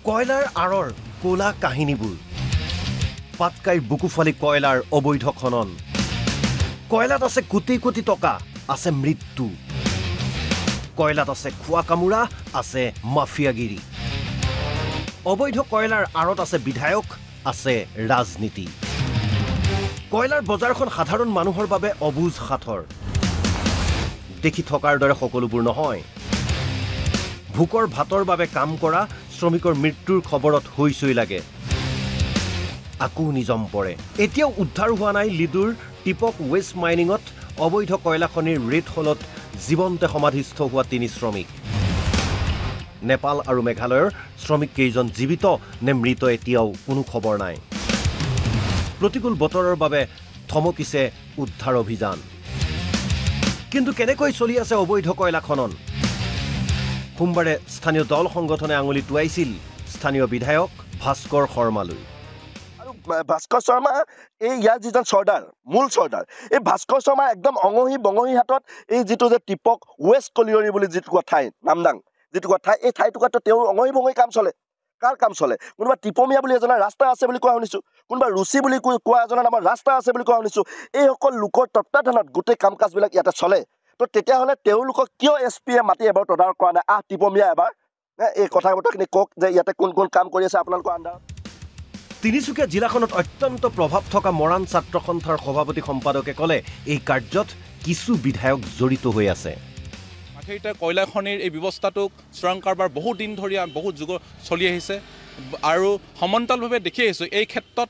কয়লাৰ আঁৰৰ কোলা কাহিনীবোৰ পাটকাইৰ বুকুফালি কয়লাৰ অবৈধ খনন কয়লাত আছে কোটি কোটি টকা আছে মৃত্যু কয়লাত আছে খোৱা কামুৰা আছে মাফিয়াগিৰি অবৈধ কয়লাৰ আঁৰত আছে বিধায়ক আছে ৰাজনীতি কয়লাৰ বজাৰখন সাধাৰণ মানুহৰ বাবে অবুজ সাথৰ দেখি থকাৰ দৰে সকলোবোৰ নহয় ভুকৰ ভাতৰ বাবে কাম কৰা শ্ৰমিকৰ মৃত্যুৰ খবৰত হৈছই লাগে আকু নিজম পৰে এতিয়াও উদ্ধাৰ হোৱা নাই লিডুৰ টিপক ৱেষ্ট মাইনিঙত অবৈধ কয়লা খনিৰ ৰেড হলত জীৱন্তে সমাধিস্থ হোৱা 3 শ্ৰমিক নেপাল আৰু মেঘালয়ৰ শ্ৰমিক কেইজন জীৱিত নে মৃত এতিয়াও কোনো খবৰ নাই প্ৰতিকূল বতৰৰ বাবে থমকিছে উদ্ধাৰ অভিযান কিন্তু কেনেকৈ চলি আছে অবৈধ কয়লা খনন সোমবাৰে স্থানীয় দল সংগঠনে আঙুলি টুৱাইছিল স্থানীয় বিধায়ক ভাস্কৰ শৰ্মালৈ ভাস্কৰ শৰ্মা এই ইয়াৰ যিজন চৰ্দাৰ মূল চৰ্দাৰ এই ভাস্কৰ শৰ্মা একদম অঙহী বঙহী হাতত এই যিটো যে টিপক ৱেষ্ট কলিয়ৰী বুলি যিটো ঠাই নামদাং যিটো ঠাই এই ঠাইটুকুৰাত তেওঁৰ অঙহী বঙহী কাম চলে কাৰ কাম চলে কোনোবা টিপমীয়া বুলি এজনৰ ৰাস্তা আছে বুলি কোৱা শুনিছোঁ কোনোবা ৰুচি বুলি কোৱা এজনৰ আমাৰ ৰাস্তা আছে বুলি কোৱা শুনিছোঁ এই সকল লোকৰ তত্বাৱধানত গোটেই কাম কাজবিলাক ইয়াতে চলে তো তেতিয়াহ'লে তেওঁলোকক কিয় এছপিয়ে মাতি এবাৰ তদাৰক কৰা নাই টিপমীয়া এবাৰ এই কথা বতৰাখিনি কওক যে ইয়াতে কোন কোন কাম কৰি আছে আপোনালোকৰ আণ্ডাৰত তিনিচুকীয়া জিলাখনত অত্যন্ত প্ৰভাৱ থকা মৰাণ ছাত্ৰ সন্থাৰ সভাপতি সম্পাদকে ক'লে এই কাৰ্যত কিছু বিধায়ক জড়িত হৈ আছে মাথেৰিটা কয়লা খনিৰ এই ব্যৱস্থাটোক চোৰাং কাৰবাৰ বহুত দিন ধৰি বহুত যুগ চলি আহিছে আৰু সমান্তৰালভাৱে দেখি আহিছোঁ এই ক্ষেত্ৰত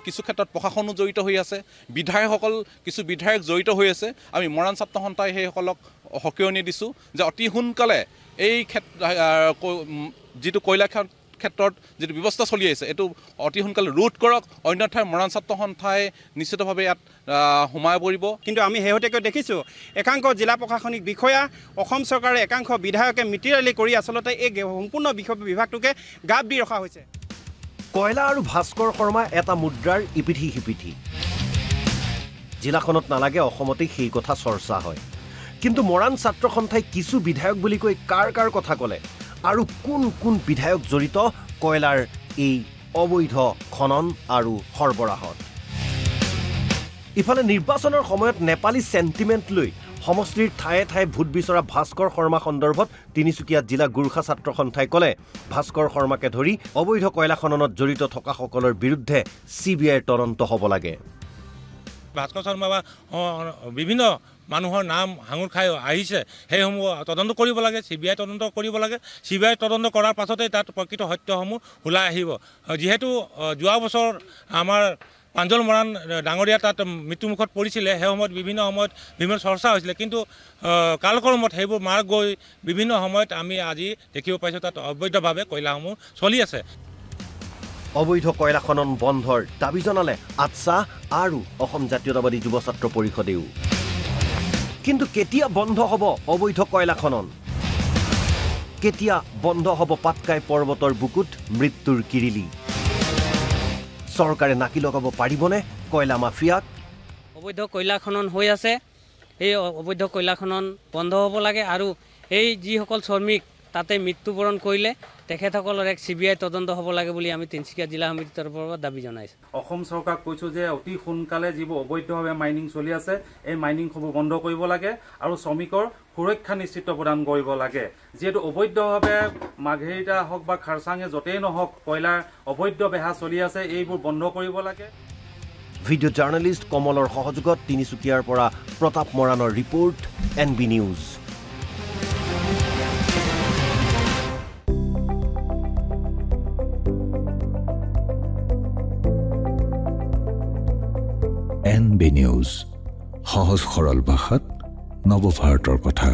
কিছু ক্ষেত্ৰত প্ৰশাসনো জড়িত হৈ আছে বিধায়কসকল কিছু বিধায়ক জড়িত হৈ আছে আমি মৰাণ ছাত্ৰ সন্থাই সেইসকলক সকিয়নি দিছোঁ যে অতি সোনকালে এই যিটো কয়লা ক্ষেত্ৰত যিটো ব্যৱস্থা চলি আছে এইটো অতি সোনকালে ৰোধ কৰক অন্যথাই মৰাণ ছাত্ৰ সন্থাই নিশ্চিতভাৱে ইয়াত সোমাই পৰিব কিন্তু আমি শেহতীয়াকৈ দেখিছোঁ একাংশ জিলা প্ৰশাসনিক বিষয়া অসম চৰকাৰে একাংশ বিধায়কে মিতি ৰেলী কৰি আচলতে এই সম্পূৰ্ণ বিভাগটোকে গাপ দি ৰখা হৈছে কয়লা আৰু ভাস্কৰ শৰ্মা এটা মুদ্ৰাৰ ইপিঠি সিপিঠি জিলাখনত নালাগে অসমতে সেই কথা চৰ্চা হয় কিন্তু মৰাণ ছাত্ৰ সন্থাই কিছু বিধায়ক বুলি কৈ কাৰ কথা ক'লে আৰু কোন কোন বিধায়ক জড়িত কয়লাৰ এই অবৈধ খনন আৰু সৰবৰাহত ইফালে নিৰ্বাচনৰ সময়ত নেপালী সেন্টিমেন্ট লৈ সমষ্টিৰ ঠায়ে ঠায়ে ভোট বিচৰা ভাস্কৰ শৰ্মা সন্দৰ্ভত তিনিচুকীয়া জিলা গোৰ্খা ছাত্ৰ সন্থাই ক'লে ভাস্কৰ শৰ্মাকে ধৰি অবৈধ কয়লা খননত জড়িত থকা সকলৰ বিৰুদ্ধে CBIৰ তদন্ত হ'ব লাগে ভাস্কৰ শৰ্মা বা বিভিন্ন মানুহৰ নাম হাঙুৰ খাই আহিছে সেইসমূহ তদন্ত কৰিব লাগে CBI তদন্ত কৰিব লাগে CBI তদন্ত কৰাৰ পাছতে তাত প্ৰকৃত সত্যসমূহ ওলাই আহিব যিহেতু যোৱা বছৰ আমাৰ পাঞ্জল মৰাণ ডাঙৰীয়া তাত মৃত্যুমুখত পৰিছিলে সেই সময়ত বিভিন্ন চৰ্চা হৈছিলে কিন্তু কালক্ৰমত সেইবোৰ মাৰ গৈ বিভিন্ন সময়ত আমি আজি দেখিব পাইছোঁ তাত অবৈধভাৱে কয়লাসমূহ চলি আছে অবৈধ কয়লা খনন বন্ধৰ দাবী জনালে আটছা আৰু অসম জাতীয়তাবাদী যুৱ ছাত্ৰ পৰিষদেও কিন্তু কেতিয়া বন্ধ হ'ব অবৈধ কয়লা খনন কেতিয়া বন্ধ হ'ব পাটকাই পৰ্বতৰ বুকুত মৃত্যুৰ কিৰিলি চৰকাৰে নাকি লগাব পাৰিবনে কয়লা মাফিয়াক অবৈধ কয়লা খনন হৈ আছে এই অবৈধ কয়লা খনন বন্ধ হ'ব লাগে আৰু এই যিসকল শ্ৰমিক তাতে মৃত্যুবৰণ কৰিলে তেখেতসকলৰ এক CBI তদন্ত হ'ব লাগে বুলি আমি তিনিচুকীয়া জিলা সমিতিৰ তৰফৰ পৰা দাবী জনাইছোঁ অসম চৰকাৰক কৈছোঁ যে অতি সোনকালে যিবোৰ অবৈধভাৱে মাইনিং চলি আছে এই মাইনিংসমূহ বন্ধ কৰিব লাগে আৰু শ্ৰমিকৰ সুৰক্ষা নিশ্চিত প্ৰদান কৰিব লাগে যিহেতু অবৈধভাৱে মাঘেৰিটা হওক বা খাৰচাঙে য'তেই নহওক কয়লাৰ অবৈধ বেহা চলি আছে এইবোৰ বন্ধ কৰিব লাগে ভিডিঅ' জাৰ্নেলিষ্ট কমলৰ সহযোগত তিনিচুকীয়াৰ পৰা প্ৰতাপ মৰাণৰ report NB news NB news সহজ সৰল ভাষাত নৱভাৰতৰ কথা